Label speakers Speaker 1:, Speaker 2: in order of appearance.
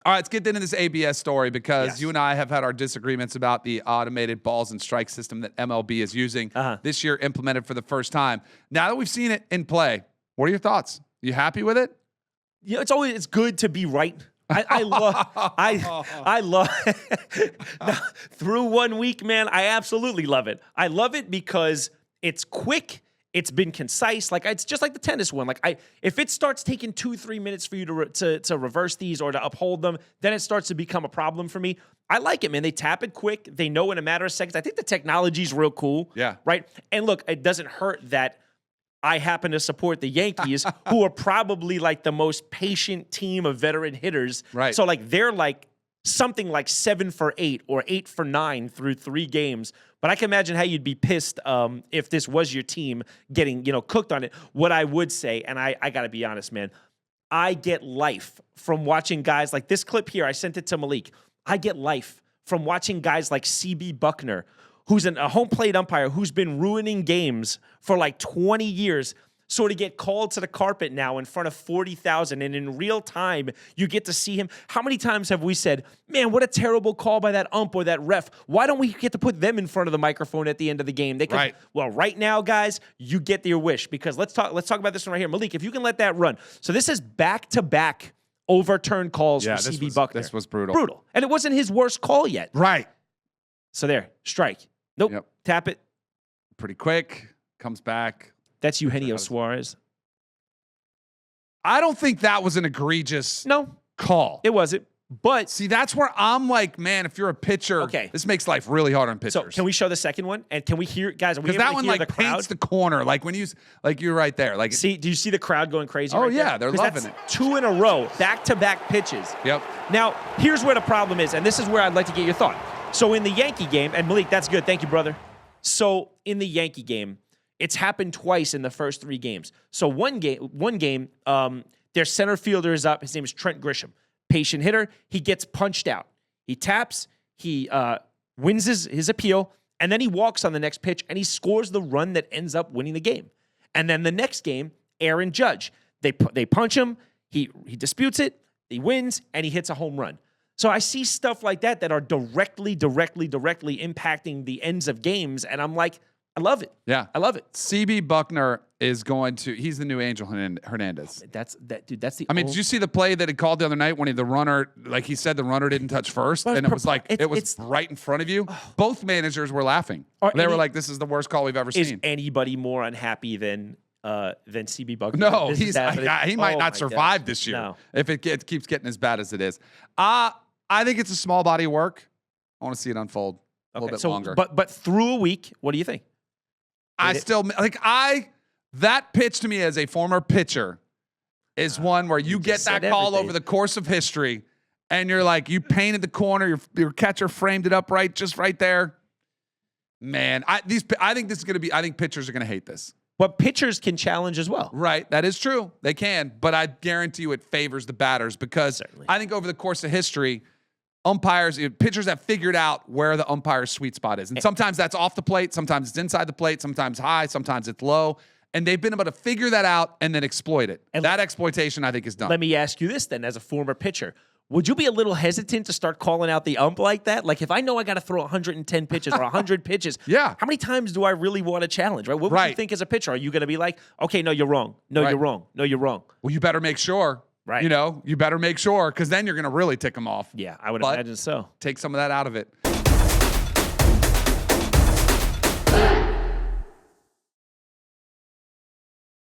Speaker 1: All right, let's get into this ABS story because
Speaker 2: Yes.
Speaker 1: you and I have had our disagreements about the automated balls and strike system that MLB is using this year, implemented for the first time. Now that we've seen it in play, what are your thoughts? You happy with it?
Speaker 2: You know, it's good to be right. I love now, through 1 week, man. I absolutely love it. I love it because it's quick. It's been concise. Like, it's just like the tennis one. Like, if it starts taking 2-3 minutes for you to reverse these or to uphold them, then it starts to become a problem for me. I like it, man. They tap it quick. They know in a matter of seconds. I think the technology's real cool.
Speaker 1: Yeah.
Speaker 2: Right. And look, it doesn't hurt that I happen to support the Yankees, who are probably like the most patient team of veteran hitters.
Speaker 1: Right.
Speaker 2: So like they're like something like 7 for 8 or 8 for 9 through 3 games. But I can imagine how you'd be pissed if this was your team getting, cooked on it. What I would say, and I got to be honest, man, I get life from watching guys like this clip here. I sent it to Malik. I get life from watching guys like C.B. Buckner, who's a home plate umpire who's been ruining games for like 20 years, sort of get called to the carpet now in front of 40,000. And in real time, you get to see him. How many times have we said, man, what a terrible call by that ump or that ref. Why don't we get to put them in front of the microphone at the end of the game? They could,
Speaker 1: right.
Speaker 2: Well, right now, guys, you get your wish, because let's talk about this one right here. Malik, if you can let that run. So this is back-to-back overturned calls for C.B. Buckner.
Speaker 1: This was brutal.
Speaker 2: Brutal. And it wasn't his worst call yet.
Speaker 1: Right.
Speaker 2: So there, strike. Nope.
Speaker 1: Yep.
Speaker 2: Tap it.
Speaker 1: Pretty quick. Comes back.
Speaker 2: That's Eugenio Suarez.
Speaker 1: I don't think that was an egregious call.
Speaker 2: It wasn't. But
Speaker 1: see, that's where I'm like, man, if you're a pitcher, this makes life really hard on pitchers.
Speaker 2: So can we show the second one? And can we hear, guys? Because
Speaker 1: that one like paints the corner, like when you, like you're right there. Like,
Speaker 2: see, do you see the crowd going crazy?
Speaker 1: Oh
Speaker 2: right
Speaker 1: yeah,
Speaker 2: there?
Speaker 1: they're loving it.
Speaker 2: 2 in a row, back-to-back pitches.
Speaker 1: Yep.
Speaker 2: Now here's where the problem is, and this is where I'd like to get your thought. So in the Yankee game, and Malik, that's good. Thank you, brother. So in the Yankee game, it's happened twice in the first 3 games. So one game, their center fielder is up. His name is Trent Grisham. Patient hitter. He gets punched out. He taps. He wins his appeal. And then he walks on the next pitch, and he scores the run that ends up winning the game. And then the next game, Aaron Judge. They punch him. He disputes it. He wins, and he hits a home run. So I see stuff like that are directly impacting the ends of games, and I'm like, I love it.
Speaker 1: Yeah.
Speaker 2: I love it.
Speaker 1: C.B. Buckner is he's the new Angel Hernandez.
Speaker 2: Dude, that's the
Speaker 1: I mean, did you see the play that he called the other night when the runner, like he said, the runner didn't touch first, and it was like, it was right in front of you? Both managers were laughing. They were like, this is the worst call we've ever seen.
Speaker 2: Is anybody more unhappy than C.B. Buckner?
Speaker 1: No, he might not survive this year if it keeps getting as bad as it is. I think it's a small body of work. I want to see it unfold a little bit longer.
Speaker 2: But through a week, what do you think?
Speaker 1: That pitch to me as a former pitcher is one where you get that call over the course of history, and you're like, you painted the corner, your catcher framed it up just right there. Man, I think this is going to be. I think pitchers are going to hate this.
Speaker 2: But pitchers can challenge as well.
Speaker 1: Right, that is true. They can, but I guarantee you it favors the batters because I think over the course of history, pitchers have figured out where the umpire's sweet spot is. And sometimes that's off the plate, sometimes it's inside the plate, sometimes high, sometimes it's low. And they've been able to figure that out and then exploit it. And that exploitation, I think, is done.
Speaker 2: Let me ask you this then, as a former pitcher. Would you be a little hesitant to start calling out the ump like that? Like, if I know I got to throw 110 pitches or 100 pitches, how many times do I really want to challenge, right? What would you think as a pitcher? Are you going to be like, okay, no, you're wrong. No, you're wrong. No, you're wrong.
Speaker 1: Well, you better make sure. Right. You better make sure, because then you're going to really tick them off.
Speaker 2: Yeah, I would imagine so.
Speaker 1: Take some of that out of it.